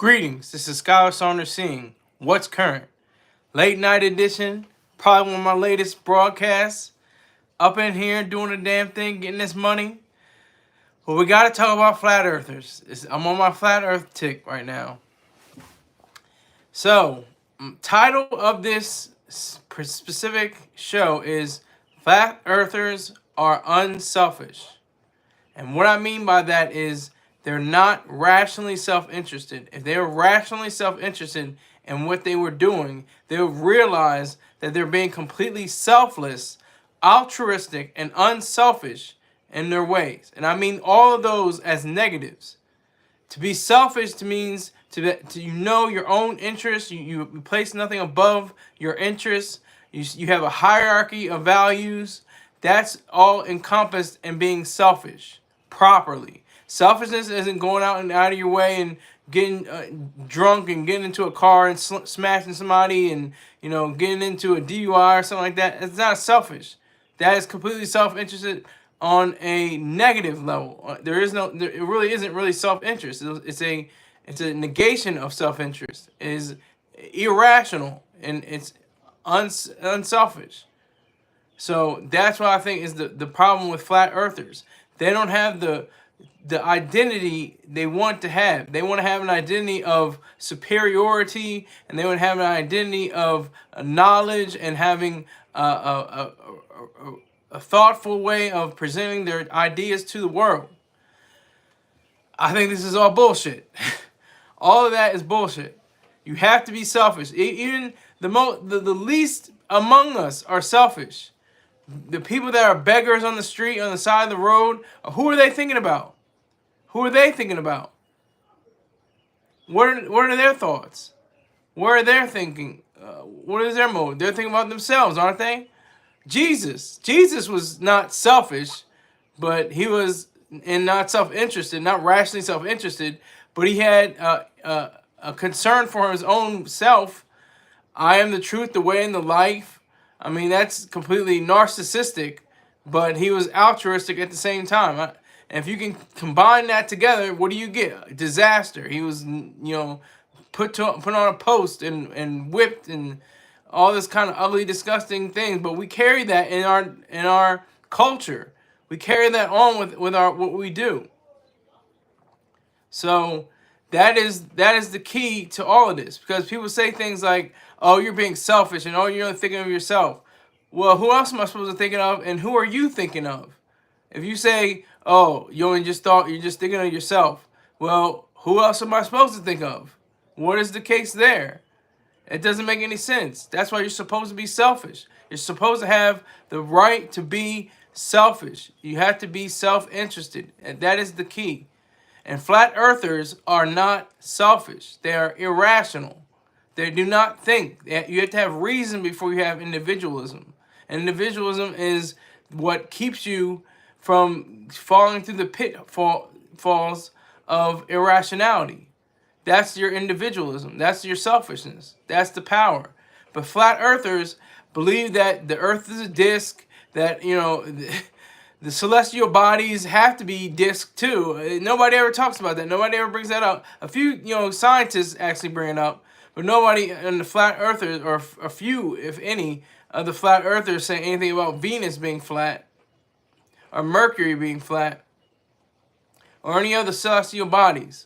Greetings, this is Scholar Saunders Singh. What's current? Late night edition, probably one of my latest broadcasts. Up in here doing the damn thing, getting this money. But we gotta talk about flat earthers. I'm on my flat earth tick right now. So, title of this specific show is Flat Earthers Are Unselfish. And what I mean by that is they're not rationally self-interested. If they were rationally self-interested in what they were doing, they would realize that they're being completely selfless, altruistic, and unselfish in their ways. And I mean all of those as negatives. To be selfish means to know your own interests. You place nothing above your interests. You have a hierarchy of values. That's all encompassed in being selfish properly. Selfishness isn't going out of your way and getting drunk and getting into a car and smashing somebody and getting into a DUI or something like that. It's not selfish. That is completely self-interested on a negative level. There it really isn't really self-interest. It's a negation of self-interest. It is irrational and it's unselfish. So that's what I think is the problem with flat earthers. They don't have the identity they want to have. They want to have an identity of superiority, and they want to have an identity of knowledge and having a thoughtful way of presenting their ideas to the world. I think this is all bullshit. All of that is bullshit. You have to be selfish. Even the least among us are selfish. The people that are beggars on the street, on the side of the road, who are they thinking about? Who are they thinking about? What are their thoughts? Where are they thinking? What is their mode? They're thinking about themselves, aren't they? Jesus was not selfish, but he was not self-interested, not rationally self-interested, but he had a concern for his own self. I am the truth, the way, and the life. I mean, that's completely narcissistic, but he was altruistic at the same time. And if you can combine that together, what do you get? Disaster. He was, put on a post and whipped and all this kind of ugly, disgusting things. But we carry that in our culture. We carry that on with what we do. So that is the key to all of this, because people say things like, "Oh, you're being selfish," and "Oh, you're only thinking of yourself." Well, who else am I supposed to think of, and who are you thinking of? If you say, "Oh, you're just thinking of yourself," well, who else am I supposed to think of? What is the case there? It doesn't make any sense. That's why you're supposed to be selfish. You're supposed to have the right to be selfish. You have to be self-interested, and that is the key. And flat earthers are not selfish. They are irrational. They do not think. You have to have reason before you have individualism. And individualism is what keeps you from falling through the pitfalls of irrationality. That's your individualism. That's your selfishness. That's the power. But flat earthers believe that the earth is a disc, that, the celestial bodies have to be disc too. Nobody ever talks about that. Nobody ever brings that up. A few, scientists actually bring it up, but nobody in the flat earthers, or a few, if any, of the flat earthers say anything about Venus being flat, or Mercury being flat, or any other celestial bodies.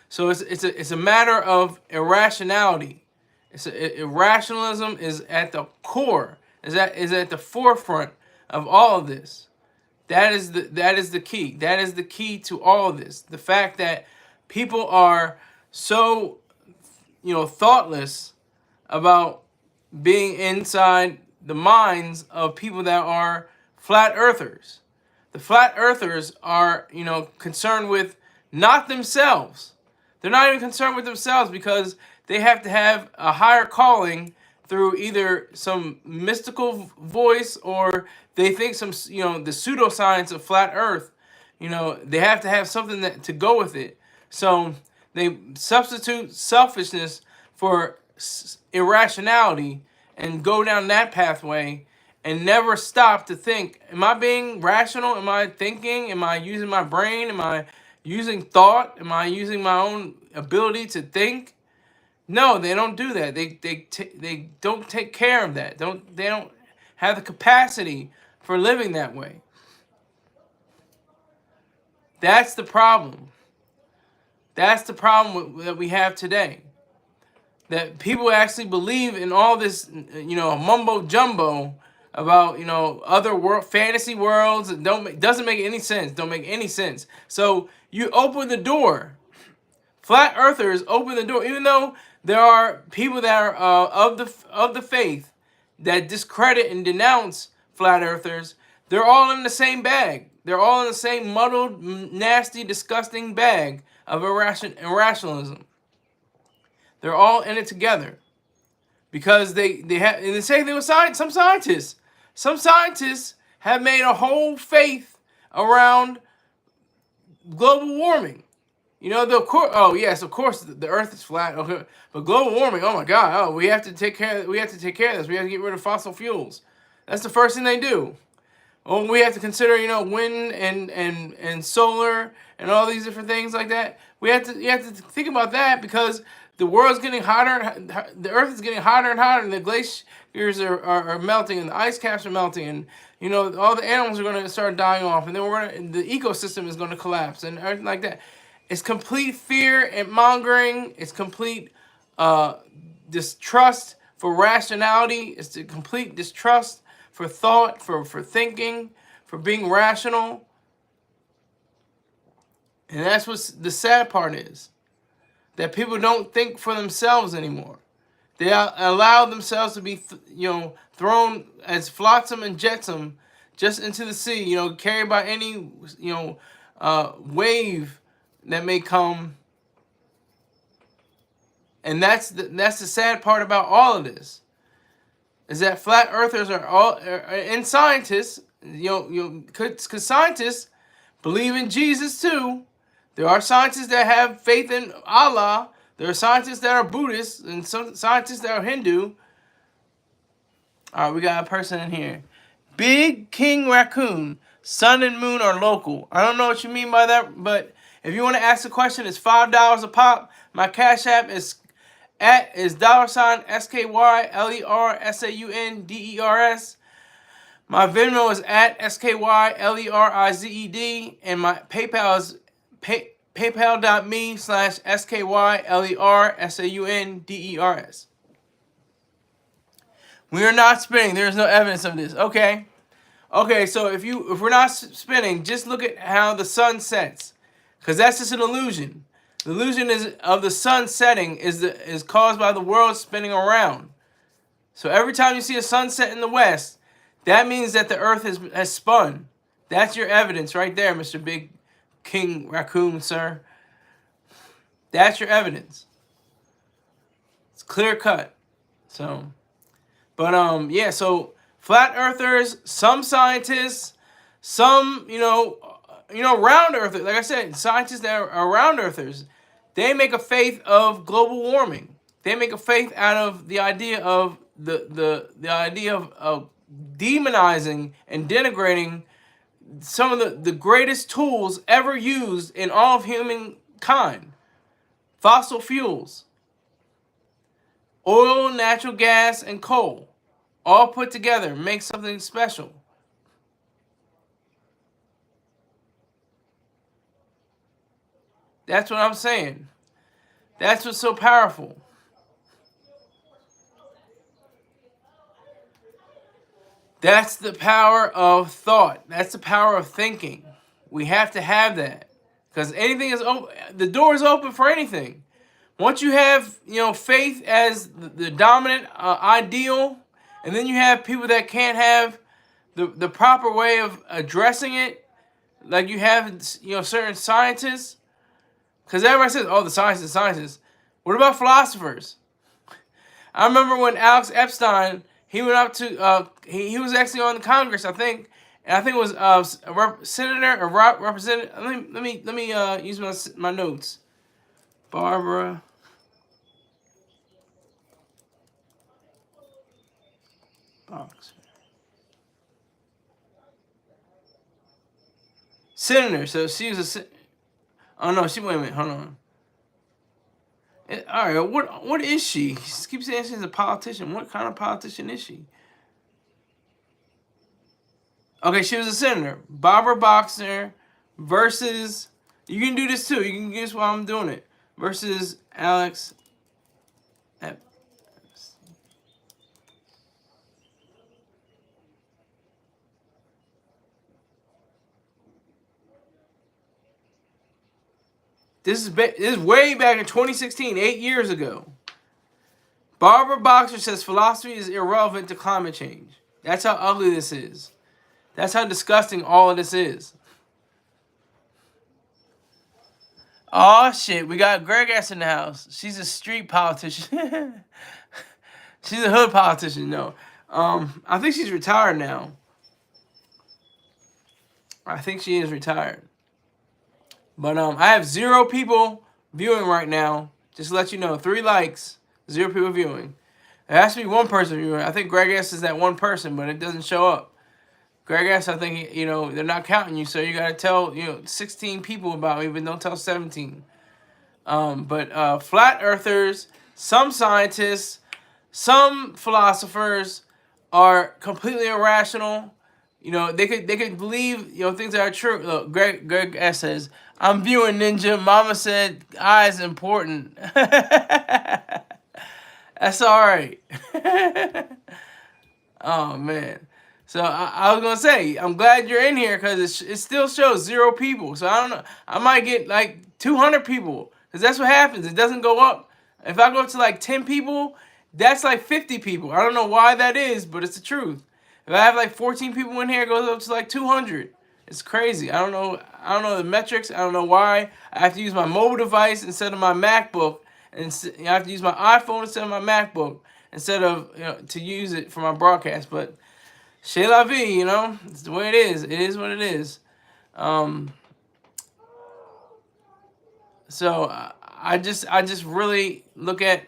So it's a matter of irrationality. Irrationalism is at the core. Is at the forefront of all of this. That is the key. That is the key to all of this. The fact that people are so, thoughtless about being inside the minds of people that are flat earthers. The flat earthers are, concerned with not themselves. They're not even concerned with themselves, because they have to have a higher calling through either some mystical voice, or they think some, the pseudoscience of flat earth, they have to have something to go with it. So they substitute selfishness for irrationality and go down that pathway and never stop to think, am I being rational? Am I thinking? Am I using my brain? Am I, using thought? Am I using my own ability to think? No, they don't do that. They don't take care of that. They don't have the capacity for living that way. That's the problem. That's the problem that we have today. That people actually believe in all this, mumbo jumbo about, other fantasy worlds. Doesn't make any sense. Don't make any sense. So you open the door. Flat earthers open the door, even though there are people that are of the faith that discredit and denounce flat earthers. They're all in the same bag. They're all in the same muddled, nasty, disgusting bag of irrationalism. They're all in it together because they have, and the same thing with science. Some scientists have made a whole faith around global warming. Oh yes, of course the Earth is flat. Okay, but global warming. Oh my God. Oh, we have to take care of this. We have to get rid of fossil fuels. That's the first thing they do. Oh, we have to consider, wind and solar and all these different things like that. You have to think about that because the world's getting hotter. The Earth is getting hotter and hotter, and the glaciers are melting, and the ice caps are melting, and all the animals are going to start dying off, and then the ecosystem is going to collapse, and everything like that. It's complete fear and mongering. It's complete distrust for rationality. It's the complete distrust for thought, for thinking, for being rational. And that's what the sad part is. That people don't think for themselves anymore. They allow themselves to be, thrown as flotsam and jetsam just into the sea, carried by any, wave that may come. And that's the sad part about all of this. Is that flat earthers and scientists, because scientists believe in Jesus too. There are scientists that have faith in Allah. There are scientists that are Buddhists and some scientists that are Hindu. All right, we got a person in here. Big King Raccoon, sun and moon are local. I don't know what you mean by that, but if you want to ask a question, it's $5 a pop. My Cash App is $SkyLerSaunders. My Venmo is @SkyLerized, and my PayPal is paypal.me/SkyLerSaunders. We are not spinning. There is no evidence of this. Okay. So if we're not spinning, just look at how the sun sets, because that's just an illusion. The illusion of the sun setting is caused by the world spinning around. So every time you see a sunset in the west, that means that the earth has spun. That's your evidence right there, Mr. Big King Raccoon, sir. That's your evidence. It's clear cut. So, but yeah, so flat earthers, some scientists, some, round earthers, like I said, scientists that are round earthers, they make a faith of global warming. They make a faith out of the idea of the idea of demonizing and denigrating some of the greatest tools ever used in all of humankind. Fossil fuels. Oil, natural gas, and coal. All put together make something special. That's what I'm saying. That's what's so powerful. That's the power of thought. That's the power of thinking. We have to have that. Because anything is open. The door is open for anything. Once you have, faith as the dominant ideal, and then you have people that can't have the proper way of addressing it, like you have, certain scientists. Because everybody says, oh, the scientists. What about philosophers? I remember when Alex Epstein, he went up to, he was actually on the Congress, I think. And I think it was a senator or representative. Let me use my notes. Barbara Box. Senator. So she was Oh no, wait a minute, hold on. All right, what is she? She keeps saying she's a politician. What kind of politician is she? Okay, she was a senator. Barbara Boxer versus. You can do this too. You can guess while I'm doing it. Versus Alex. This is way back in 2016, 8 years ago. Barbara Boxer says philosophy is irrelevant to climate change. That's how ugly this is. That's how disgusting all of this is. Oh shit, we got Greg S in the house. She's a street politician. She's a hood politician, no. I think she's retired now. I think she is retired. But I have 0 people viewing right now. Just to let you know, 3 likes, 0 people viewing. There has to be 1 person viewing. I think Greg S is that 1 person, but it doesn't show up. Greg S, I think, they're not counting you, so you got to tell, 16 people about me, but don't tell 17. But flat earthers, some scientists, some philosophers are completely irrational. They could believe, things that are true. Look, Greg S says, I'm viewing Ninja. Mama said eyes important. That's all right. Oh, man. So I was going to say, I'm glad you're in here because it still shows 0 people. So I don't know. I might get like 200 people because that's what happens. It doesn't go up. If I go up to like 10 people, that's like 50 people. I don't know why that is, but it's the truth. If I have like 14 people in here, it goes up to like 200. It's crazy. I don't know the metrics. I don't know why. I have to use my mobile device instead of my MacBook. And I have to use my iPhone instead of my MacBook instead of, to use it for my broadcast. But c'est la vie, it's the way it is. It is what it is. So I just really look at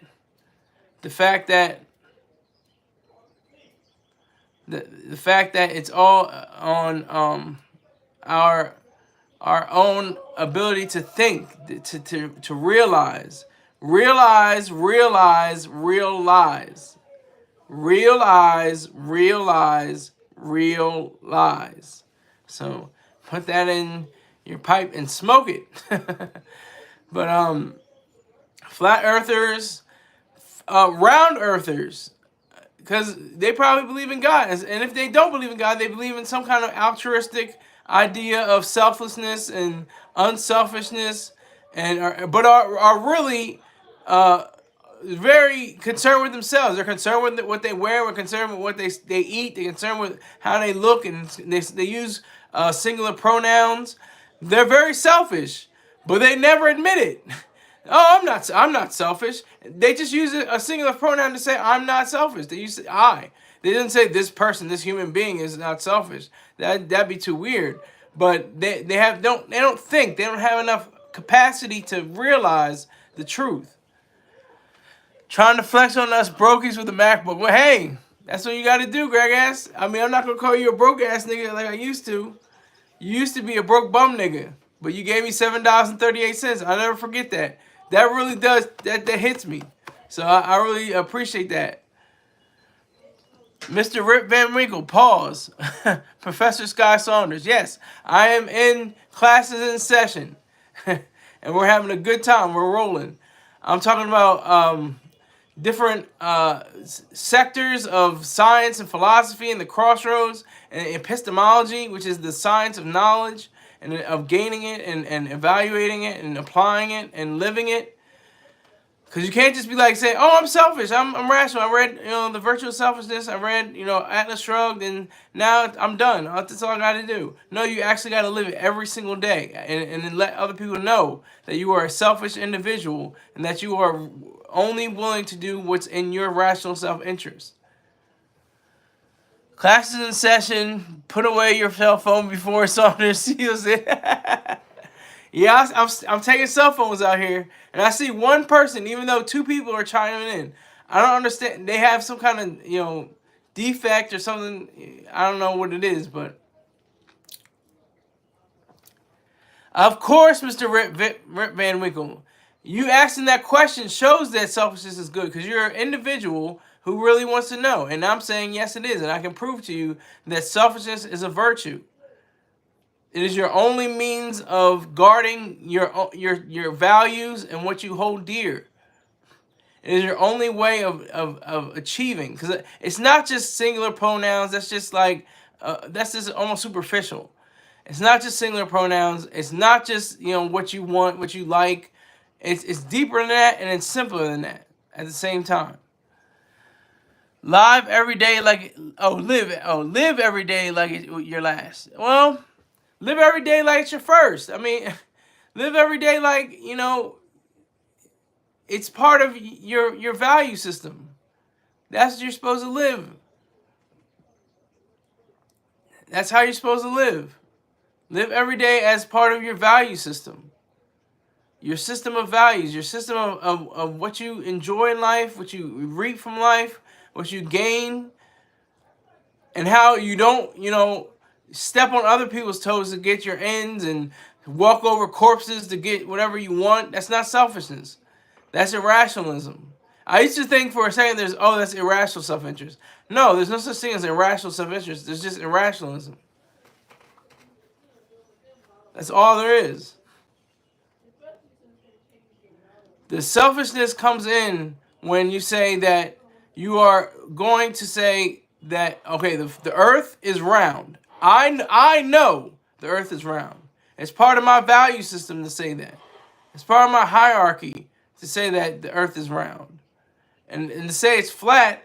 the fact that the fact that it's all on our own ability to think, to realize. Realize. So put that in your pipe and smoke it. But flat earthers, round earthers, because they probably believe in God, and if they don't believe in God, they believe in some kind of altruistic idea of selflessness and unselfishness, but are really very concerned with themselves. They're concerned with what they wear. They're concerned with what they eat. They're concerned with how they look, and they use singular pronouns. They're very selfish, but they never admit it. Oh, I'm not selfish. They just use a singular pronoun to say I'm not selfish. They use I. They didn't say this person, this human being is not selfish. That'd be too weird. But they don't think, they don't have enough capacity to realize the truth. Trying to flex on us brokies with a MacBook. Well, hey, that's what you got to do, Greg ass. I mean, I'm not gonna call you a broke ass nigga like I used to. You used to be a broke bum nigga, but you gave me $7.38. I'll never forget that. That really does, that hits me. So I really appreciate that. Mr. Rip Van Winkle, pause. Professor Sky Saunders, yes, I am in classes in session. And we're having a good time, we're rolling. I'm talking about different sectors of science and philosophy and the crossroads, and epistemology, which is the science of knowledge and of gaining it and evaluating it and applying it and living it. Because you can't just be like saying, oh, I'm selfish, I'm rational. I read, the virtue of selfishness. I read, Atlas Shrugged, and now I'm done. That's all I got to do. No, you actually got to live it every single day and then let other people know that you are a selfish individual and that you are only willing to do what's in your rational self-interest. Classes in session. Put away your cell phone before Saunders seals it. Yeah, I'm taking cell phones out here, and I see one person, even though 2 people are chiming in. I don't understand. They have some kind of, defect or something. I don't know what it is, but Of course, Mr. Rip Van Winkle. You asking that question shows that selfishness is good because you're an individual who really wants to know. And I'm saying yes, it is. And I can prove to you that selfishness is a virtue. It is your only means of guarding your values and what you hold dear. It is your only way of achieving. Because it's not just singular pronouns. That's just like, that's just almost superficial. It's not just singular pronouns. It's not just, what you want, what you like. It's deeper than that, and it's simpler than that at the same time. Live every day like live every day like it's your last. Well, live every day like it's your first. I mean, live every day like, it's part of your value system. That's what you're supposed to live. That's how you're supposed to live. Live every day as part of your value system. Your system of values, your system of what you enjoy in life, what you reap from life, what you gain, and how you don't, step on other people's toes to get your ends and walk over corpses to get whatever you want. That's not selfishness. That's irrationalism. I used to think for a second that's irrational self-interest. No, there's no such thing as irrational self-interest. There's just irrationalism. That's all there is. The selfishness comes in when you say that you are going to say that, okay, the earth is round. I know the earth is round. It's part of my value system to say that. It's part of my hierarchy to say that the earth is round. And to say it's flat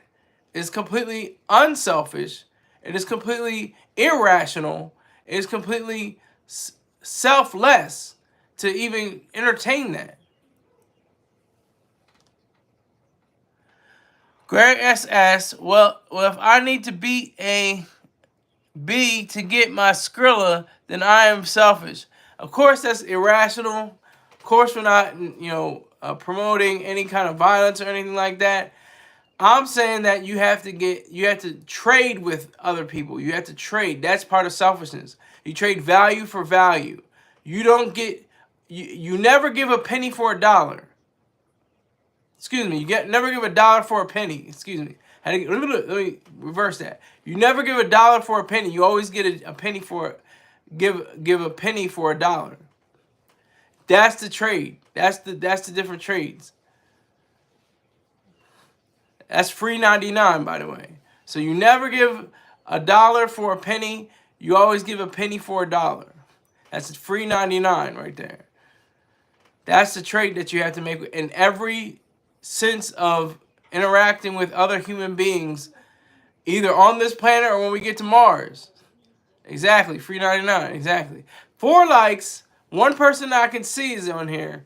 is completely unselfish. It is completely irrational. It is completely selfless to even entertain that. Greg S. asks, well, if I need to beat a bee to get my Skrilla, then I am selfish. Of course, that's irrational. Of course, we're not, promoting any kind of violence or anything like that. I'm saying that you have to trade with other people. You have to trade. That's part of selfishness. You trade value for value. You don't get, you never give a penny for a dollar. Excuse me, never give a dollar for a penny. Excuse me. Let me reverse that. You never give a dollar for a penny. You always get a penny for, give a penny for a dollar. That's the trade. That's the different trades. That's free 99, by the way. So you never give a dollar for a penny. You always give a penny for a dollar. That's free 99 right there. That's the trade that you have to make in every sense of interacting with other human beings, either on this planet or when we get to Mars. Exactly, free 99, exactly. 4 likes, 1 person I can see is on here.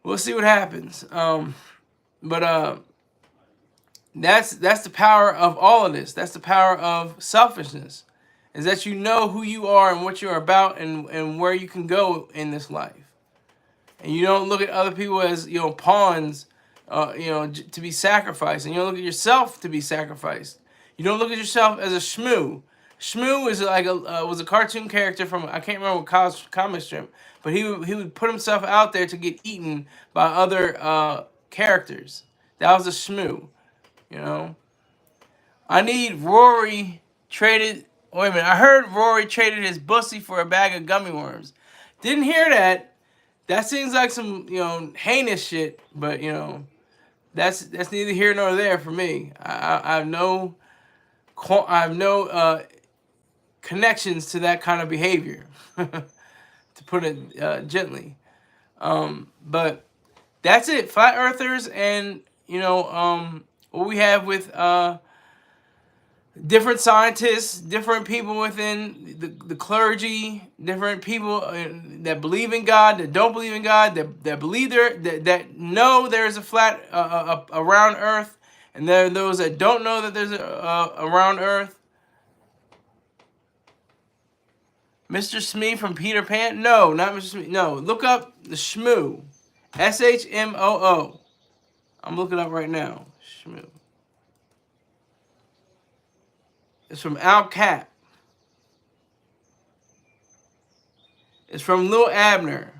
We'll see what happens. But that's the power of all of this. That's the power of selfishness, is that you know who you are and what you're about and where you can go in this life. And you don't look at other people as, pawns, to be sacrificed. And you don't look at yourself to be sacrificed. You don't look at yourself as a shmoo. Shmoo is like was a cartoon character from, I can't remember what comic strip, but he would put himself out there to get eaten by other characters. That was a shmoo, I need Rory traded. Wait a minute, I heard Rory traded his bussy for a bag of gummy worms. Didn't hear that. That seems like some, heinous shit, but, that's neither here nor there for me. I have no connections to that kind of behavior, to put it gently. But that's it. Flat Earthers and, what we have with different scientists, different people within the clergy, different people that believe in God, that don't believe in God, that believe that know there's a flat, a round Earth, and there are those that don't know that there's a round Earth. Mr. Smee from Peter Pan? No, not Mr. Smee. No, look up the Shmoo, SHMOO. I'm looking up right now. Shmoo. It's from Al Cap. It's from Lil Abner.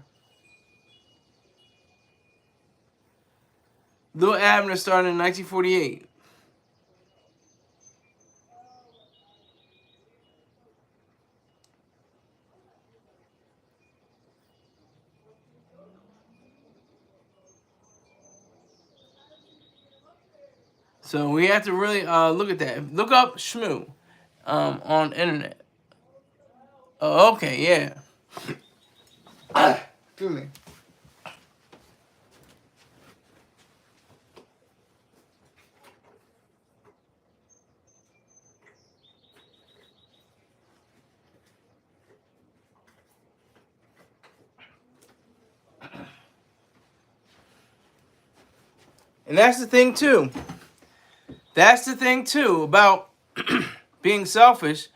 Lil Abner started in 1948. So we have to really look at that. Look up Shmoo on internet. Oh, okay, yeah. Excuse me. And that's the thing too. That's the thing too about being selfish.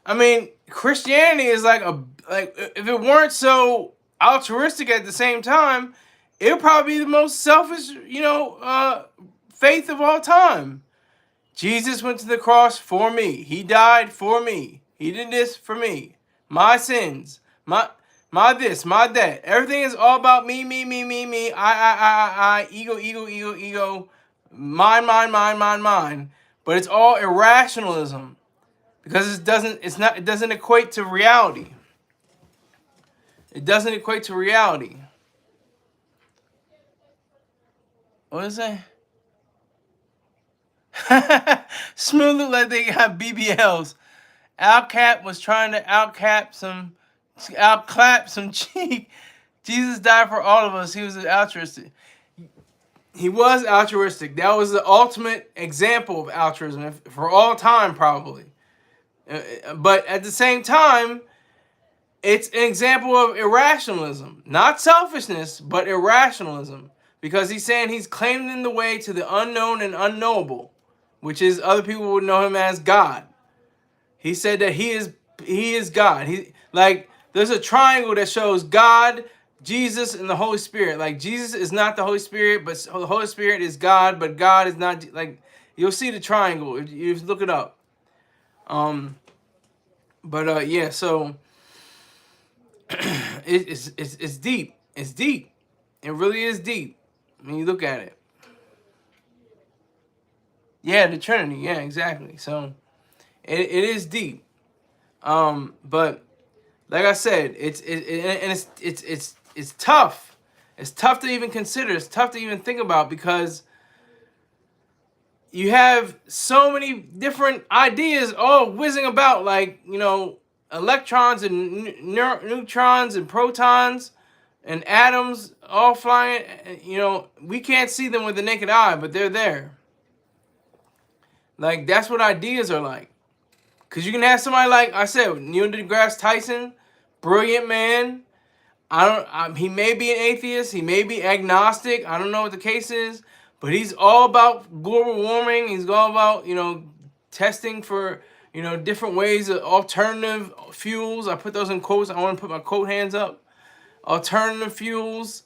I mean, Christianity is like if it weren't so altruistic at the same time, it would probably be the most selfish, faith of all time. Jesus went to the cross for me. He died for me. He did this for me. My sins. My this, my that. Everything is all about me, me, me, me, me. I. Ego, ego, ego, ego. Mine, mine, mine, mine, mine. But it's all irrationalism. Because it doesn't equate to reality. It doesn't equate to reality. What is that? Smooth look like they got BBLs. Alcap was trying to outclap some cheek. Jesus died for all of us. He was altruistic. He was altruistic. That was the ultimate example of altruism for all time, probably. But at the same time, it's an example of irrationalism. Not selfishness, but irrationalism. Because he's saying he's claiming the way to the unknown and unknowable, which is other people would know him as God. He said that he is God. There's a triangle that shows God, Jesus, and the Holy Spirit. Like, Jesus is not the Holy Spirit, but the Holy Spirit is God, but God is not. Like, you'll see the triangle if you look it up. Yeah, so it's deep. It's deep. It really is deep when you look at it. Yeah, the Trinity. Yeah, exactly. So it is deep. But like I said, it's tough. It's tough to even consider. It's tough to even think about because you have so many different ideas all whizzing about, like, electrons and neutrons and protons and atoms all flying. We can't see them with the naked eye, but they're there. Like, that's what ideas are like. Because you can have somebody like I said, Neil deGrasse Tyson, brilliant man. He may be an atheist. He may be agnostic. I don't know what the case is. But he's all about global warming. He's all about, testing for, different ways of alternative fuels. I put those in quotes. I want to put my quote hands up. Alternative fuels,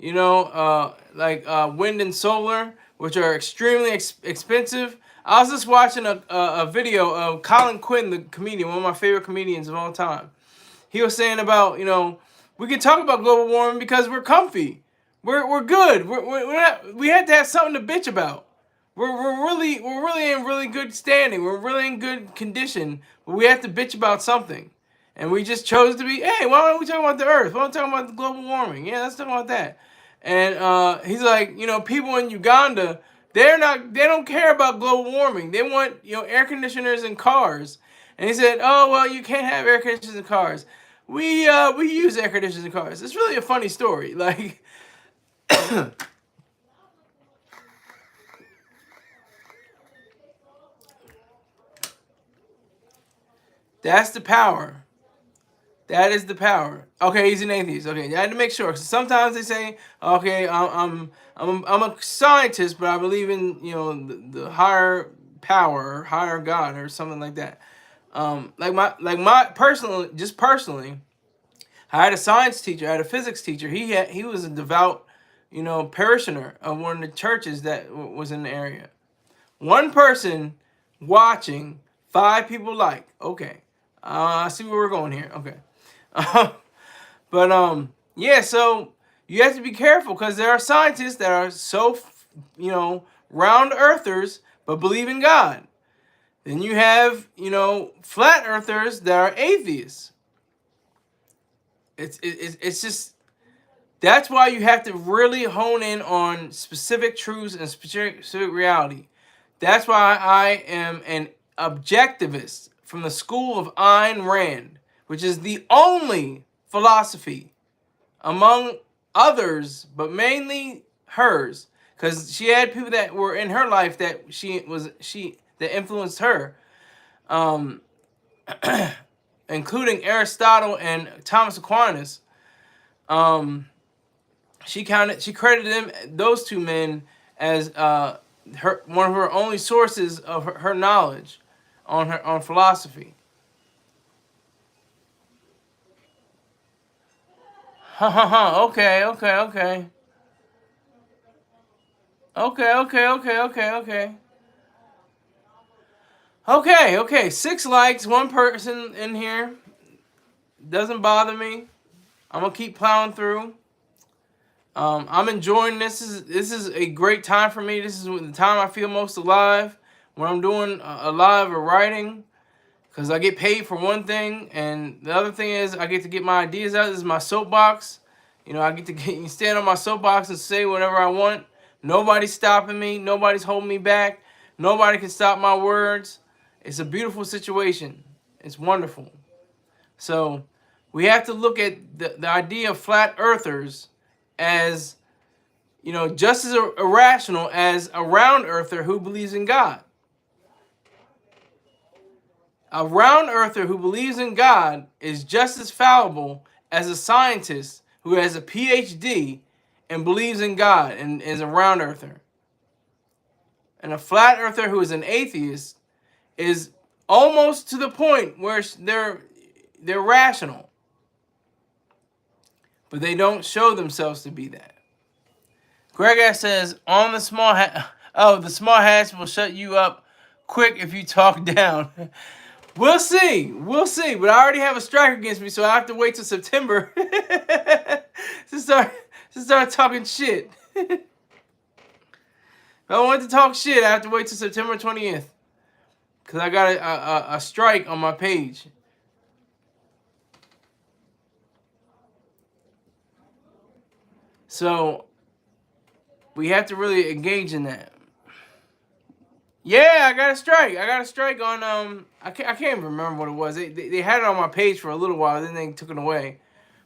like wind and solar, which are extremely expensive. I was just watching a video of Colin Quinn, the comedian, one of my favorite comedians of all time. He was saying about, we can talk about global warming because we're comfy. We're good. We had to have something to bitch about. We're really in really good standing. We're really in good condition. But we have to bitch about something. And we just chose to be, hey, why don't we talk about the earth? Why don't we talk about the global warming? Yeah, let's talk about that. And he's like, people in Uganda, they don't care about global warming. They want, air conditioners in cars. And he said, oh, well, you can't have air conditioners in cars. We use air conditioners in cars. It's really a funny story. Like, that's the power. That is the power. Okay, he's an atheist. Okay, I had to make sure. Sometimes they say, okay, I'm a scientist, but I believe in the higher power or higher God or something like that. Personally, I had a science teacher. I had a physics teacher. He was a devout, parishioner of one of the churches that was in the area. One person watching, 5 people like. Okay, I see where we're going here. Okay. But yeah, so you have to be careful because there are scientists that are so, round earthers but believe in God. Then you have, flat earthers that are atheists. It's just, that's why you have to really hone in on specific truths and specific reality. That's why I am an objectivist from the school of Ayn Rand, which is the only philosophy among others, but mainly hers, because she had people that were in her life that that influenced her, um, including Aristotle and Thomas Aquinas. She credited those two men as one of her only sources of her knowledge on philosophy. Okay, okay, okay. Okay, okay, okay, okay, okay. Okay, okay. 6 likes, one person in here. Doesn't bother me. I'm gonna keep plowing through. I'm enjoying this. This is a great time for me. This is the time I feel most alive when I'm doing alive or writing, because I get paid for one thing, and the other thing is I get to get my ideas out. This is my soapbox. I get to stand on my soapbox and say whatever I want. Nobody's stopping me. Nobody's holding me back. Nobody can stop my words. It's a beautiful situation. It's wonderful. So we have to look at the idea of flat earthers as, just as irrational as a round earther who believes in God. A round earther who believes in God is just as fallible as a scientist who has a PhD and believes in God and is a round earther. And a flat earther who is an atheist is almost to the point where they're rational, but they don't show themselves to be that. Greg says, on the small hat, oh, the small hats will shut you up quick if you talk down. We'll see. We'll see. But I already have a strike against me, so I have to wait till September to start talking shit. If I want to talk shit, I have to wait till September 20th. Because I got a strike on my page. So we have to really engage in that. Yeah, I got a strike. I got a strike on I can't even remember what it was. They had it on my page for a little while, then they took it away.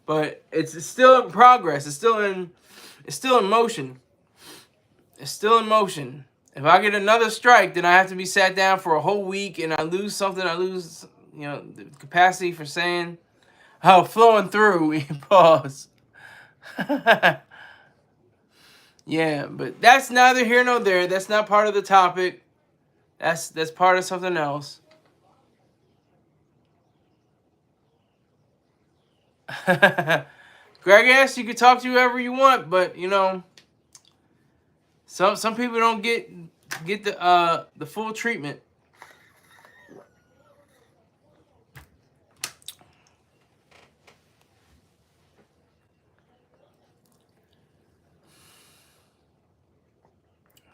But it's still in progress. It's still in motion. It's still in motion. If I get another strike, then I have to be sat down for a whole week, and I lose something. I lose, the capacity for saying, flowing through. Pause. Yeah, but that's neither here nor there. That's not part of the topic. That's part of something else. Greg asks, you can talk to whoever you want, but some people don't get the full treatment.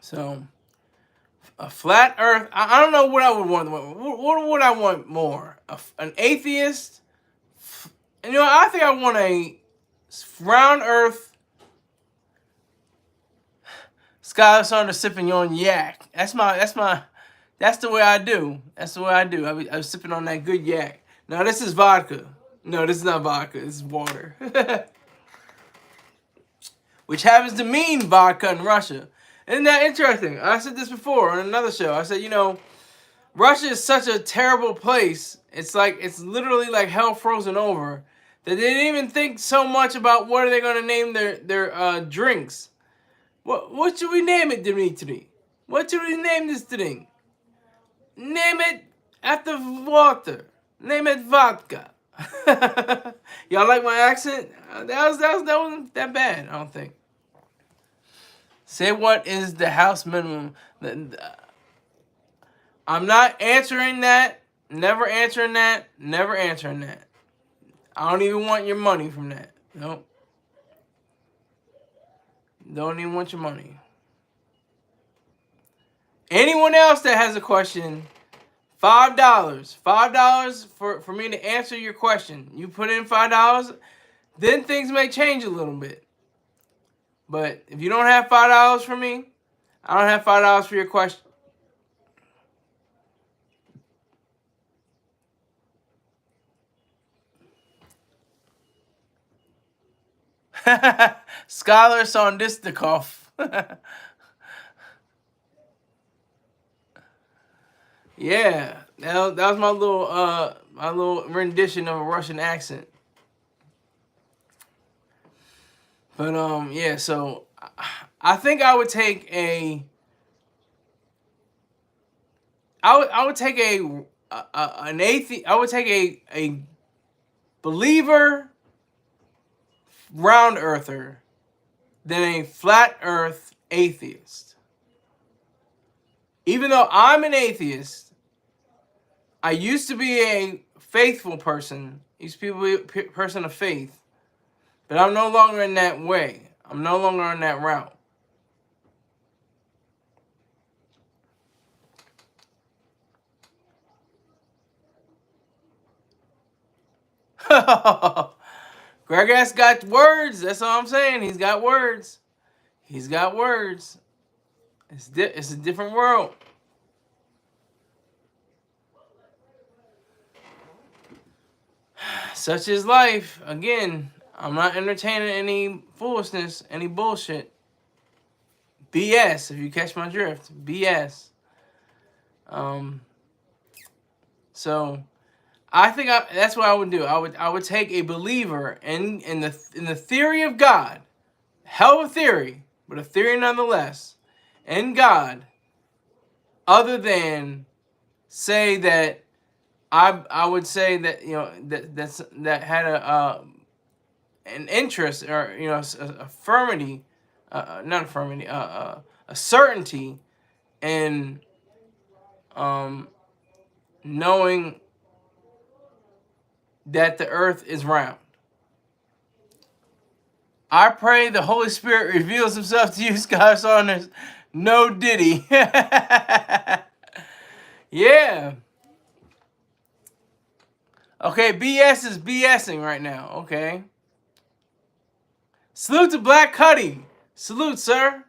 So a flat Earth. I don't know what I would want. What would I want more? An atheist? And I think I want a round Earth. Skylar Saunders sipping on yak. That's the way I do. That's the way I do. I was sipping on that good yak. Now this is vodka. No, this is not vodka. This is water. Which happens to mean vodka in Russia. Isn't that interesting? I said this before on another show. I said, Russia is such a terrible place. It's literally like hell frozen over. That they didn't even think so much about what are they going to name their drinks. What should we name it, Dimitri? What should we name this thing? Name it after water. Name it vodka. Y'all like my accent? That wasn't that bad, I don't think. Say what is the house minimum. I'm not answering that. Never answering that. Never answering that. I don't even want your money from that. Nope. Don't even want your money. Anyone else that has a question, $5. $5 for me to answer your question. You put in $5, then things may change a little bit. But if you don't have $5 for me, I don't have $5 for your question. Scholar Sondistikov. Yeah, that was my little rendition of a Russian accent. But yeah, so I think I would take a I would take an atheist. I would take a believer round earther than a flat earth atheist. Even though I'm an atheist, I used to be a faithful person. Used to be a person of faith, but I'm no longer in that way. I'm no longer on that route. Greg has got words. That's all I'm saying. He's got words. He's got words. It's a different world. Such is life. Again, I'm not entertaining any foolishness, any bullshit. BS, if you catch my drift. BS. So I think that's what I would do. I would take a believer in the theory of God. Hell of a theory, but a theory nonetheless. In God, other than say that I would say that, you know, that had an interest, or, you know, a affirmity, not affirmity, a certainty in knowing that the earth is round. I pray the Holy Spirit reveals himself to you, Scott Saunders. No Diddy. Yeah. Okay, BS is BSing right now. Okay. Salute to Black Cuddy. Salute, sir.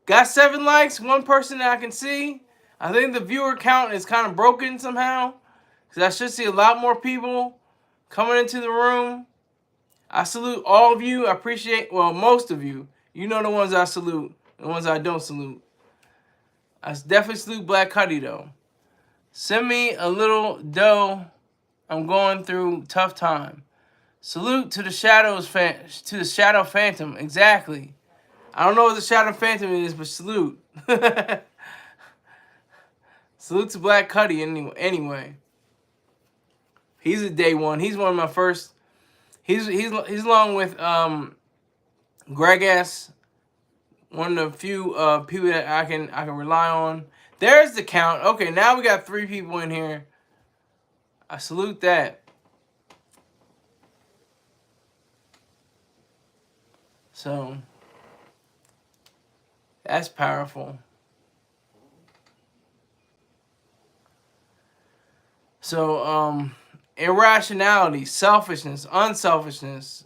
Got 7 likes, 1 person that I can see. I think the viewer count is kind of broken somehow, because I should see a lot more people coming into the room. I salute all of you. I appreciate, well, most of you. You know the ones I salute, the ones I don't salute. I definitely salute Black Cuddy, though. Send me a little dough. I'm going through tough time. Salute to the to the Shadow Phantom. Exactly. I don't know what the Shadow Phantom is, but salute. Salute to Black Cuddy anyway. He's a day one. He's one of my first. He's along with Greg S. One of the few people that I can rely on. There's the count. Okay, now we got 3 people in here. I salute that. So that's powerful. So irrationality, selfishness, unselfishness,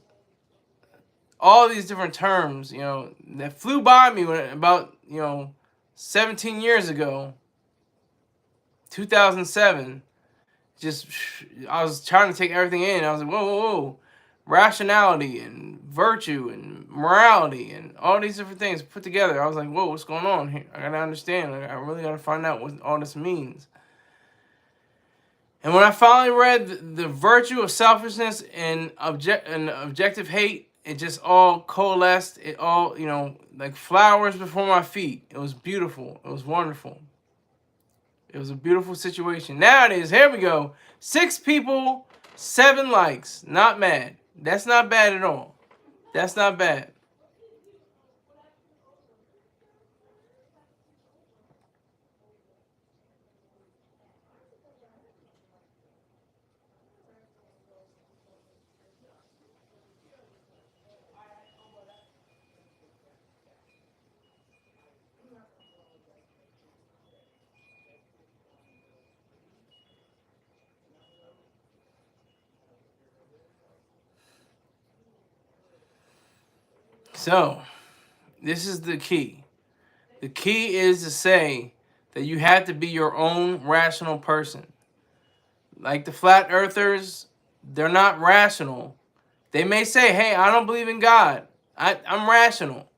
all these different terms, you know, that flew by me about, you know, 17 years ago, 2007. Just, I was trying to take everything in. I was like, whoa, whoa, whoa. Rationality and virtue and morality and all these different things put together. I was like, whoa, what's going on here? I gotta understand. I really gotta find out what all this means. And when I finally read the virtue of selfishness and objective hate, it just all coalesced. It all, you know, like flowers before my feet. It was beautiful. It was wonderful. It was a beautiful situation. Now it is. Here we go. 6 people, 7 likes. Not mad. That's not bad at all. That's not bad. So, this is the key. The key is to say that you have to be your own rational person. Like the flat earthers, they're not rational. They may say, hey, I don't believe in God. I'm rational.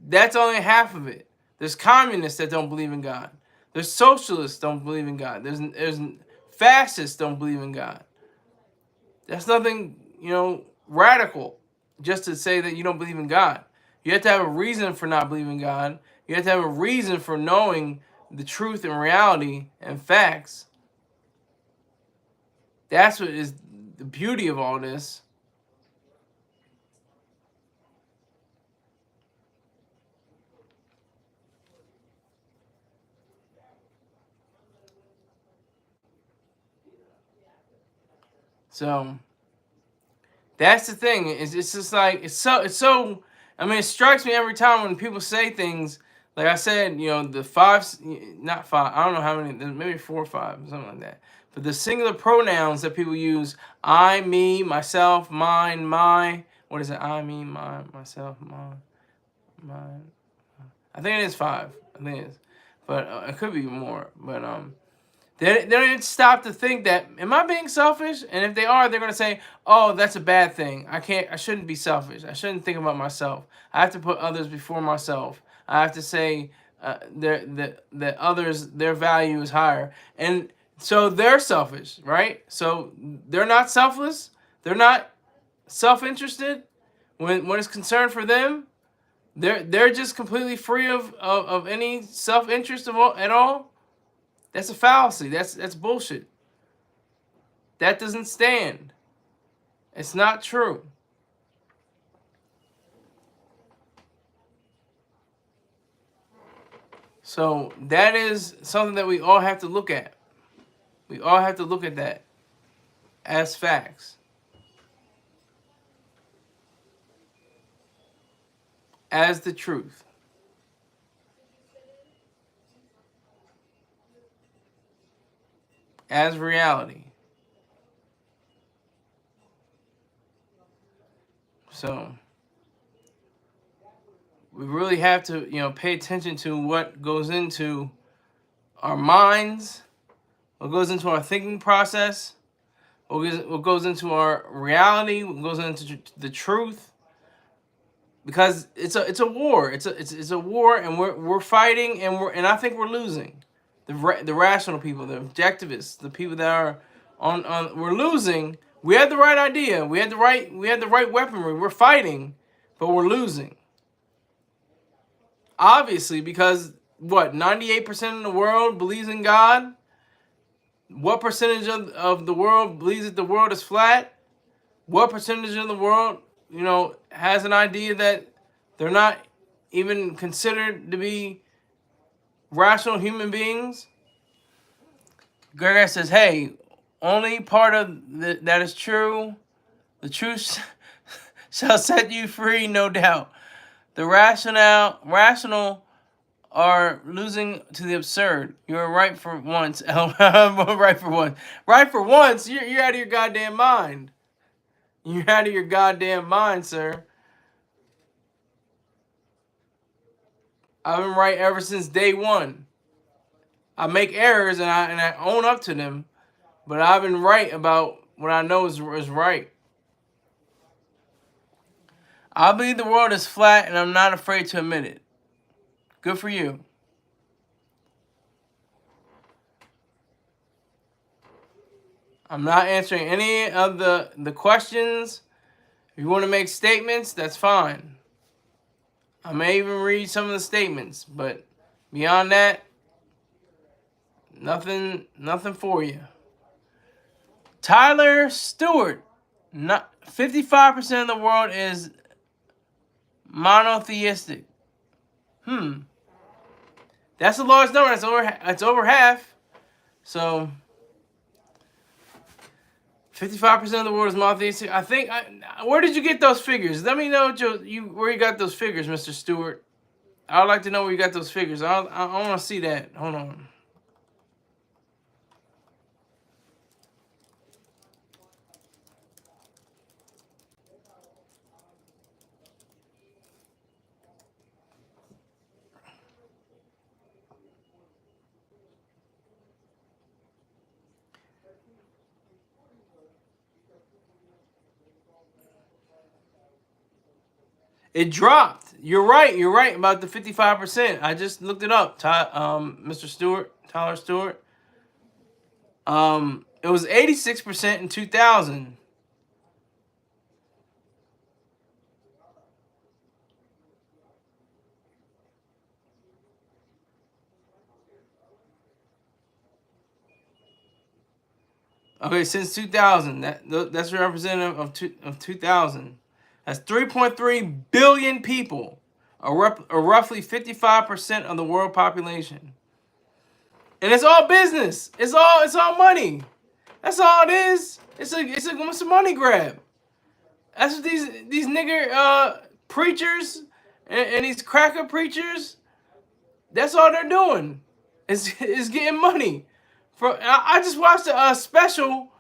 That's only half of it. There's communists that don't believe in God. There's socialists don't believe in God. There's fascists don't believe in God. That's nothing, radical just to say that you don't believe in God. You have to have a reason for not believing God. You have to have a reason for knowing the truth and reality and facts. That's what is the beauty of all this. So that's the thing. It's just like it's so. I mean, it strikes me every time when people say things. Like I said, the five, not five. I don't know how many. Maybe 4 or 5, something like that. But the singular pronouns that people use: I, me, myself, mine, my. What is it? I, me, mine, myself, mine. I think it is 5. I think it is, but it could be more. But they don't stop to think that, am I being selfish? And if they are, they're gonna say, oh, that's a bad thing. I shouldn't be selfish. I shouldn't think about myself. I have to put others before myself. I have to say that others, their value is higher. And so they're selfish, right? So they're not selfless. They're not self-interested. When it's concerned for them, they're just completely free of any self-interest at all. That's a fallacy. That's bullshit. That doesn't stand. It's not true. So that is something that we all have to look at. We all have to look at that as facts, as the truth, as reality. So we really have to, pay attention to what goes into our minds, what goes into our thinking process, what goes into our reality, what goes into the truth, because it's a war. It's a war, and we're fighting, and I think we're losing. The rational people, the objectivists, the people that are on we're losing. We had the right idea. We had the right weaponry. We're fighting, but we're losing. Obviously, because what, 98% of the world believes in God? What percentage of the world believes that the world is flat? What percentage of the world, has an idea that they're not even considered to be rational human beings? Gregor says, hey, only part of that is true. The truth shall set you free, no doubt. The rational are losing to the absurd. You're right for once. Right for once. Right for once? You're out of your goddamn mind. You're out of your goddamn mind, sir. I've been right ever since day one. I make errors and I own up to them, but I've been right about what I know is right. I believe the world is flat and I'm not afraid to admit it. Good for you. I'm not answering any of the questions. If you want to make statements, that's fine. I may even read some of the statements, but beyond that, nothing for you. Tyler Stewart, not 55% of the world is monotheistic. That's a large number. That's over half. So 55% of the world is monotheistic. I think. Where did you get those figures? Let me know where you got those figures, Mr. Stewart. I would like to know where you got those figures. I want to see that. Hold on. It dropped. You're right. You're right about the 55%. I just looked it up. Mr. Stewart, Tyler Stewart. It was 86% in 2000. Okay, since 2000, that's representative of 2000. That's 3.3 billion people, or roughly 55% of the world population. And it's all business. It's all money. That's all it is. It's a money grab. That's what these nigger preachers and these cracker preachers. That's all they're doing. Is getting money. I just watched a special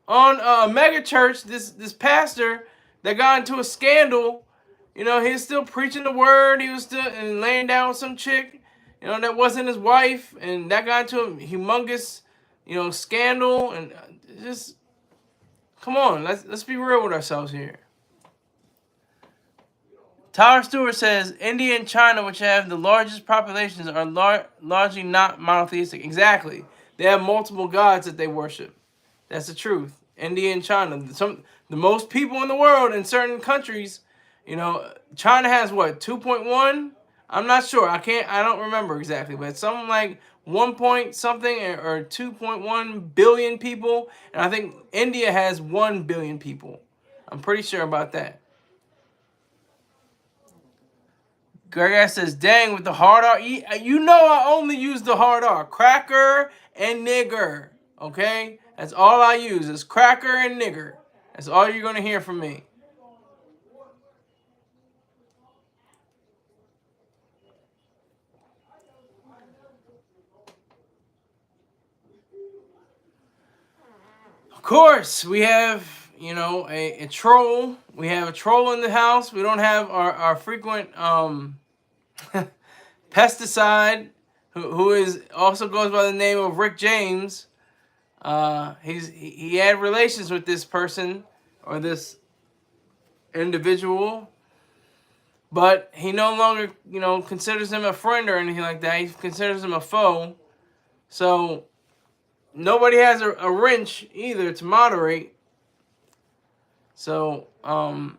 on a mega church. This pastor that got into a scandal. You know, he was still preaching the word. He was still and laying down with some chick. You know, that wasn't his wife, and that got into a humongous, scandal. And just come on, let's be real with ourselves here. Tyler Stewart says India and China, which have the largest populations, are largely not monotheistic. Exactly. They have multiple gods that they worship. That's the truth. India and China. The most people in the world in certain countries, China has what, 2.1? I'm not sure. I don't remember exactly, but something like 1 point something or 2.1 billion people. And I think India has 1 billion people. I'm pretty sure about that. Greg says, dang, with the hard R. You know I only use the hard R. Cracker and nigger. Okay? That's all I use is cracker and nigger. That's all you're going to hear from me. Of course, we have, a troll. We have a troll in the house. We don't have our frequent pesticide, who is also goes by the name of Rick James. He had relations with this person or this individual, but he no longer, considers him a friend or anything like that. He considers him a foe. So nobody has a wrench either to moderate. So I'm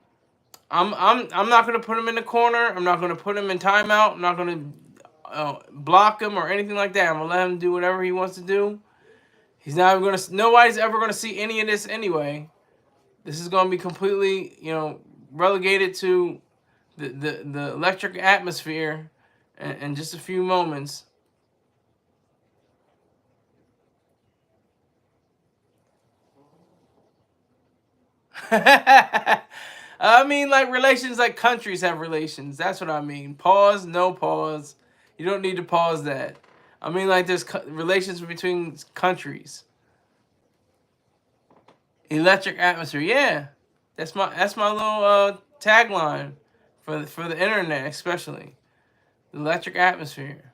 not gonna put him in the corner. I'm not gonna put him in timeout. I'm not gonna block him or anything like that. I'm gonna let him do whatever he wants to do. He's not gonna. Nobody's ever gonna see any of this anyway. This is gonna be completely, relegated to the electric atmosphere in just a few moments. I mean, like relations, like countries have relations. That's what I mean. Pause, no pause. You don't need to pause that. I mean, like there's relations between countries. Electric atmosphere, yeah. That's my little tagline for the internet, especially. Electric atmosphere.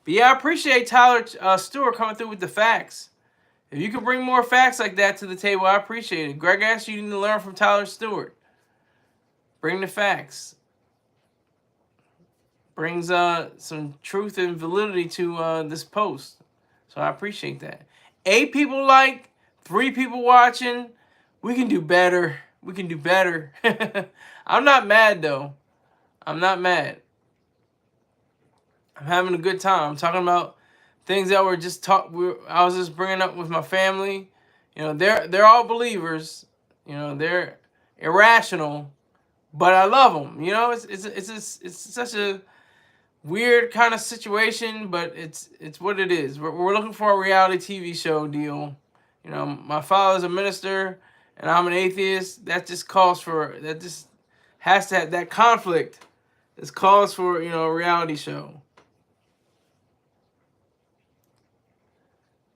But yeah, I appreciate Tyler Stewart coming through with the facts. If you could bring more facts like that to the table, I appreciate it. Greg asked you to learn from Tyler Stewart. Bring the facts. Brings some truth and validity to this post. So I appreciate that. 8 people like, 3 people watching. We can do better. We can do better. I'm not mad though. I'm not mad. I'm having a good time. I'm talking about things that were just I was just bringing up with my family. They're all believers. They're irrational, but I love them. It's such a weird kind of situation, but it's what it is. We're looking for a reality TV show deal. My father's a minister, and I'm an atheist. That just has to have that conflict. This calls for a reality show.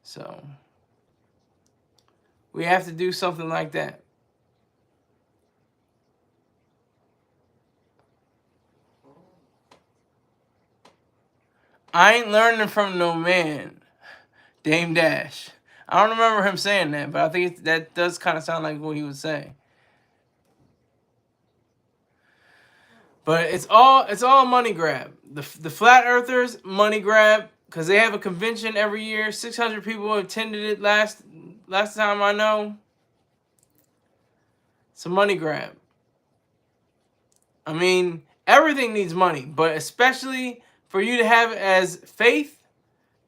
So we have to do something like that. I ain't learning from no man, Dame Dash. I don't remember him saying that, but I think that does kind of sound like what he was saying. But it's all a money grab. The flat earthers money grab because they have a convention every year. 600 people attended it last time I know. It's a money grab. I mean, everything needs money, but especially for you to have as faith,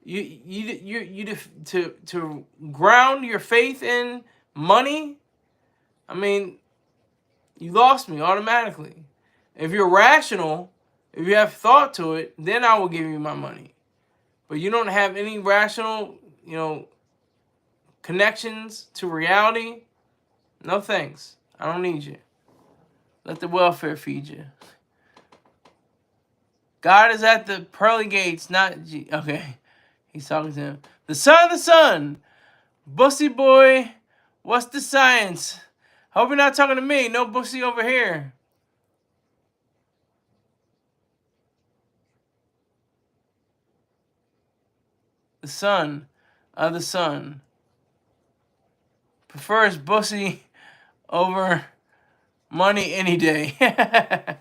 to ground your faith in money. I mean, you lost me automatically. If you're rational, if you have thought to it, then I will give you my money. But you don't have any rational, connections to reality. No thanks. I don't need you. Let the welfare feed you. God is at the pearly gates, not okay. He's talking to him. The son. Bussy boy, what's the science? Hope you're not talking to me. No bussy over here. The son of the son prefers bussy over money any day.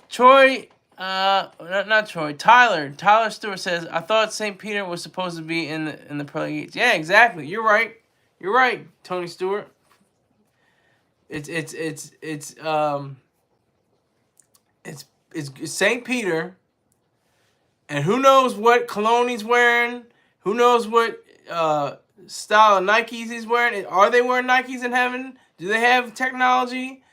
Troy, not Troy. Tyler Stewart says, "I thought St. Peter was supposed to be in the pearly gates." Yeah, exactly. You're right. You're right, Tony Stewart. It's St. Peter, and who knows what cologne he's wearing? Who knows what style of Nikes he's wearing? Are they wearing Nikes in heaven? Do they have technology?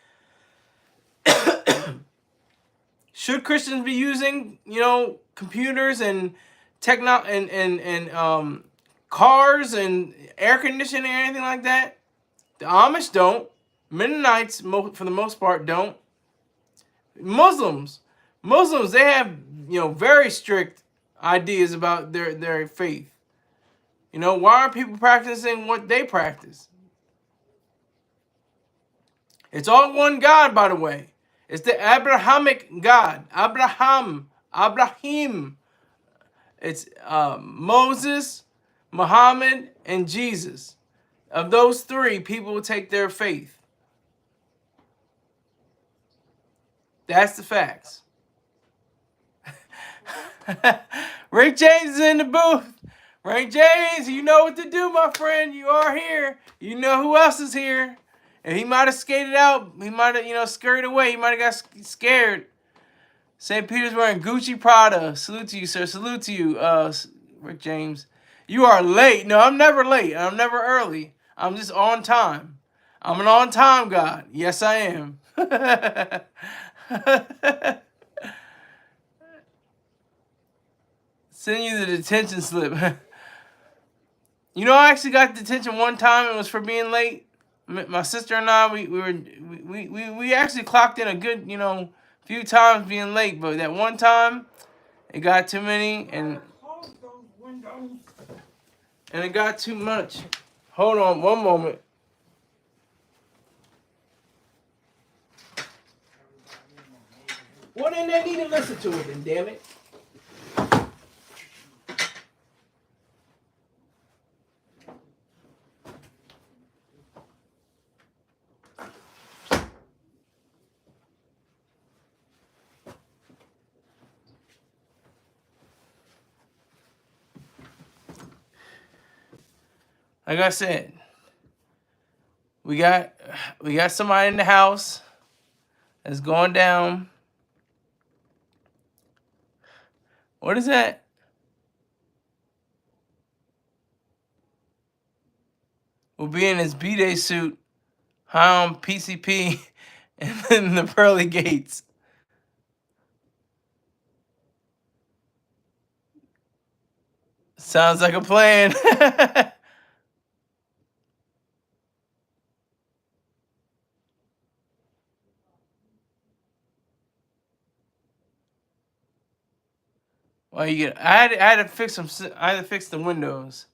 Should Christians be using, computers and cars and air conditioning or anything like that? The Amish don't. Mennonites, for the most part, don't. Muslims, they have, very strict ideas about their faith. Why are people practicing what they practice? It's all one God, by the way. It's the Abrahamic God. Abraham. It's Moses, Muhammad, and Jesus. Of those three, people will take their faith. That's the facts. Rick James is in the booth. Rick James, you know what to do, my friend. You are here. You know who else is here. And he might have skated out. He might have, scurried away. He might have got scared. St. Peter's wearing Gucci Prada. Salute to you, sir. Salute to you, Rick James. You are late. No, I'm never late. I'm never early. I'm just on time. I'm an on-time God. Yes, I am. Send you the detention slip. I actually got detention one time. It was for being late. My sister and I, we actually clocked in a good, few times being late. But that one time, it got too many, and it got too much. Hold on one moment. Well, then they need to listen to it, then, damn it. Like I said, we got somebody in the house that's going down. What is that? Will be in his B-Day suit, high on PCP, and then the pearly gates. Sounds like a plan. Well, I had to fix some. I had to fix the windows.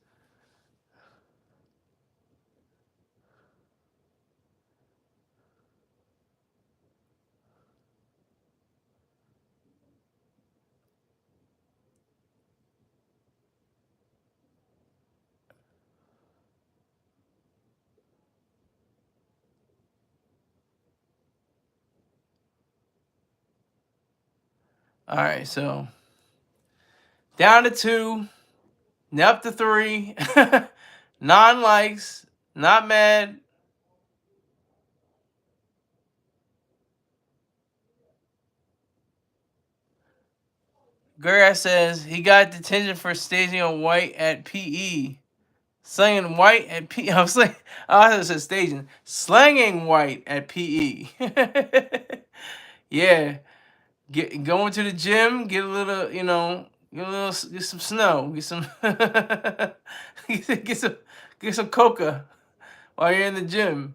All right, so down to 2, up to 3, non-likes, not mad. Gerard says he got detention for staging a white at PE. Slanging white at PE. I was like, I said staging. Slanging white at PE. Yeah. Going to the gym, get a little, get some snow, get some, get some coca while you're in the gym.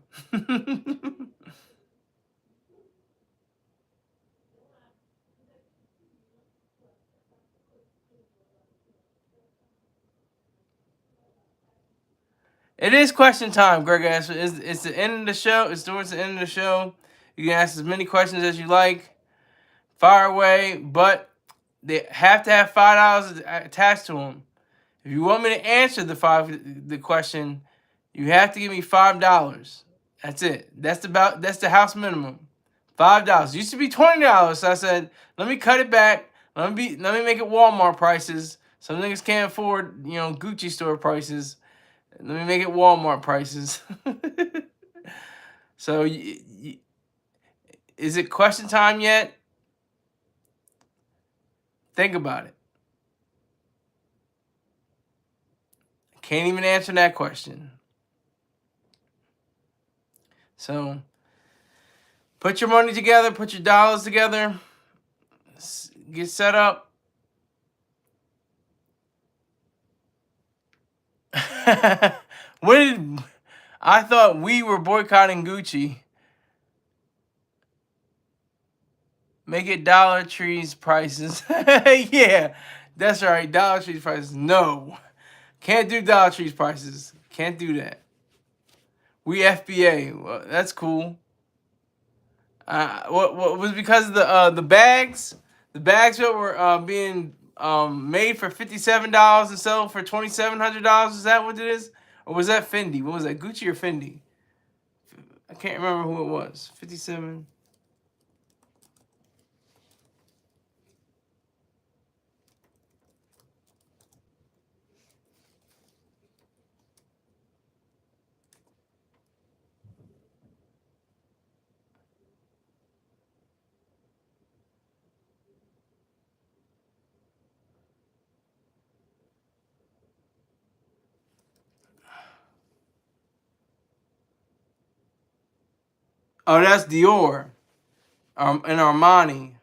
It is question time, Greg asks. It's the end of the show. It's towards the end of the show. You can ask as many questions as you like. Fire away, but they have to have $5 attached to them. If you want me to answer the question, you have to give me $5. That's it. That's the house minimum. $5. Used to be $20. So I said, let me cut it back. Let me make it Walmart prices. Some niggas can't afford, Gucci store prices. Let me make it Walmart prices. So, is it question time yet? Think about it. Can't even answer that question. So, put your money together, put your dollars together, get set up. I thought we were boycotting Gucci. Make it Dollar Tree's prices. Yeah, that's right. Dollar Tree's prices. No. Can't do Dollar Tree's prices. Can't do that. We FBA. Well, that's cool. What was because of the bags? The bags that were being made for $57 and sold for $2,700. Is that what it is? Or was that Fendi? What was that? Gucci or Fendi? I can't remember who it was. 57. Oh, that's Dior. And Armani.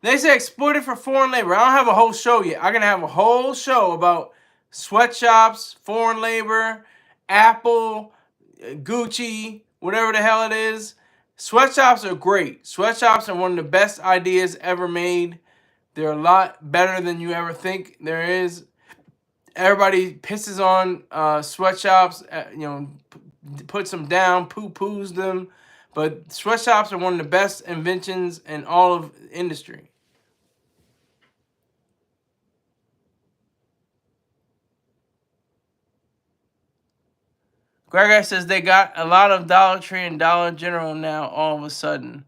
They say exploited for foreign labor. I don't have a whole show yet. I'm going to have a whole show about sweatshops, foreign labor, Apple, Gucci, whatever the hell it is. Sweatshops are great. Sweatshops are one of the best ideas ever made. They're a lot better than you ever think there is. Everybody pisses on sweatshops, puts them down, poo-poos them. But sweatshops are one of the best inventions in all of industry. Greg says they got a lot of Dollar Tree and Dollar General now all of a sudden.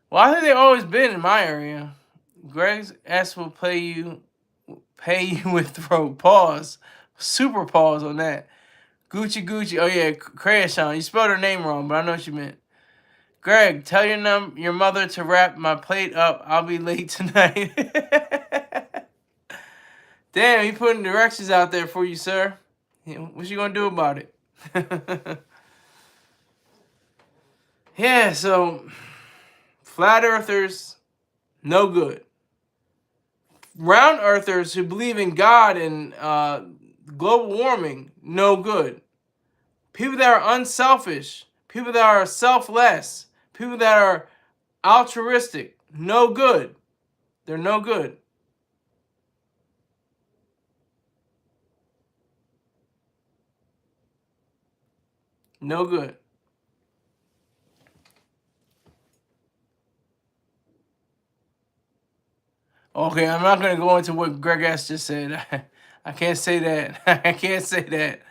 Well, I think they've always been in my area. Greg S will pay you with throat. Pause. Super pause on that. Gucci. Oh yeah, Crayashon. You spelled her name wrong, but I know what you meant. Greg, tell your mother to wrap my plate up. I'll be late tonight. Damn, he putting directions out there for you, sir. What you gonna do about it? Yeah, so flat earthers, no good. Round earthers who believe in God and global warming, no good. People that are unselfish, people that are selfless, people that are altruistic, no good. They're no good. No good. Okay, I'm not going to go into what Greg S. just said. I can't say that. I can't say that.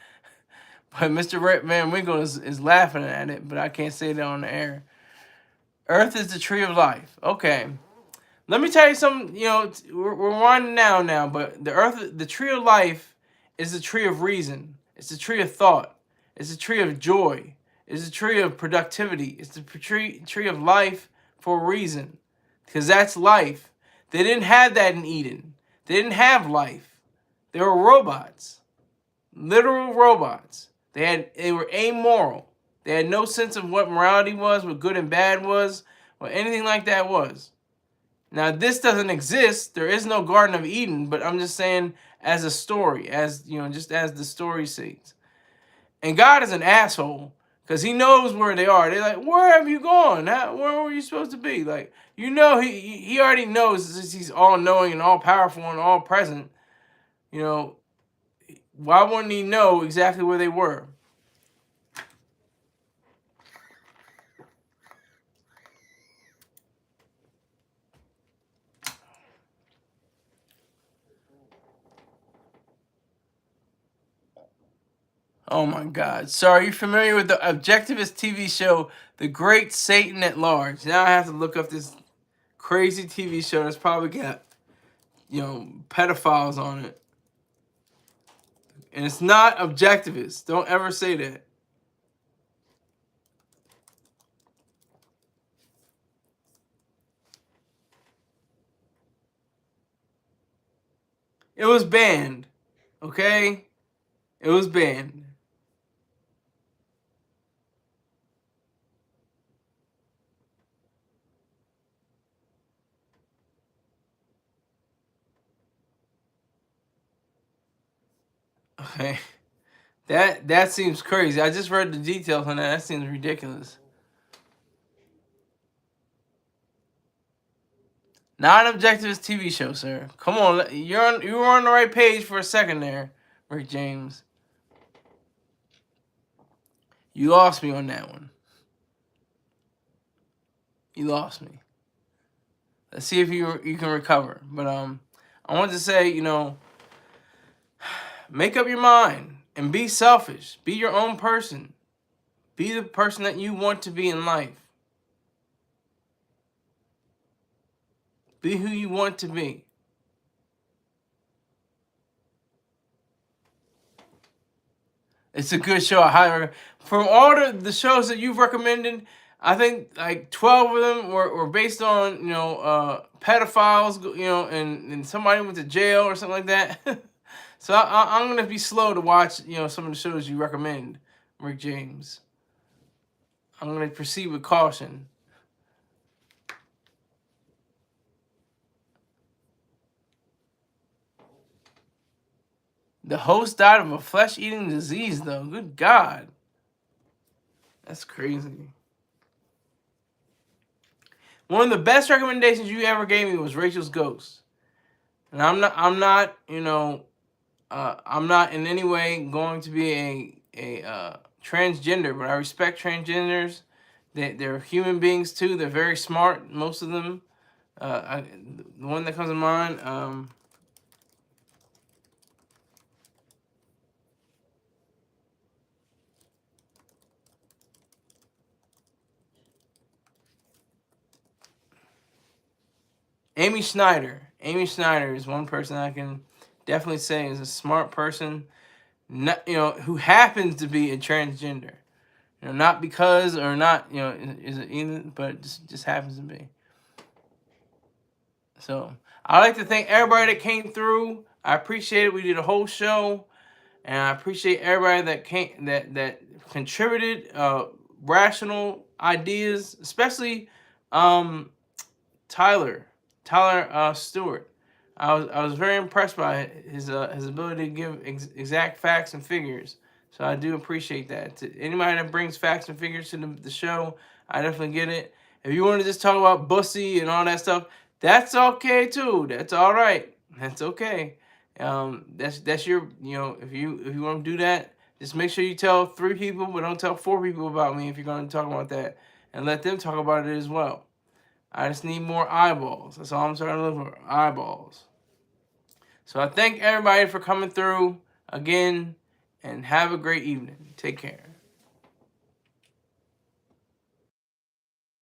But Mr. Van Winkle is laughing at it, but I can't say that on the air. Earth is the tree of life. Okay. Let me tell you something. We're winding down now, but the tree of life, is the tree of reason. It's the tree of thought. It's the tree of joy. It's the tree of productivity. It's the tree of life for a reason, because that's life. They didn't have that in Eden. They didn't have life. They were robots, literal robots. They were amoral. They had no sense of what morality was, what good and bad was, what anything like that was. Now, this doesn't exist. There is no Garden of Eden, but I'm just saying as a story, just as the story says. And God is an asshole because he knows where they are. They're like, where have you gone? Where were you supposed to be? Like, he already knows, since he's all knowing and all powerful and all present. Why wouldn't he know exactly where they were? Oh my God. So are you familiar with the objectivist TV show, The Great Satan at Large? Now I have to look up this crazy TV show that's probably got, pedophiles on it. And it's not objectivist. Don't ever say that. It was banned. Okay? It was banned. Okay. That seems crazy. I just read the details on that. That seems ridiculous. Not an objectivist TV show, sir. Come on, you were on the right page for a second there, Rick James. You lost me on that one. You lost me. Let's see if you can recover. But I wanted to say, make up your mind and be selfish. Be your own person. Be the person that you want to be in life. Be who you want to be. It's a good show. I highly recommend. From all the shows that you've recommended, I think like 12 of them were based on, pedophiles, and somebody went to jail or something like that. So I'm going to be slow to watch, some of the shows you recommend, Rick James. I'm going to proceed with caution. The host died of a flesh-eating disease, though. Good God. That's crazy. One of the best recommendations you ever gave me was Rachel's Ghost. And I'm not in any way going to be a transgender, but I respect transgenders. They're human beings too. They're very smart, most of them. The one that comes to mind, Amy Schneider. Amy Schneider is one person I can definitely say is a smart person, not, who happens to be a transgender. Not because or not, is it even, but just happens to be. So I'd like to thank everybody that came through. I appreciate it. We did a whole show, and I appreciate everybody that contributed rational ideas, especially Tyler Stewart. I was very impressed by his ability to give exact facts and figures. So I do appreciate that. To anybody that brings facts and figures to the show, I definitely get it. If you want to just talk about bussy and all that stuff, that's okay too. That's all right. That's okay. That's your, if you want to do that, just make sure you tell 3 people, but don't tell 4 people about me if you're going to talk about that, and let them talk about it as well. I just need more eyeballs. That's all I'm trying to look for, eyeballs. So I thank everybody for coming through again, and have a great evening. Take care.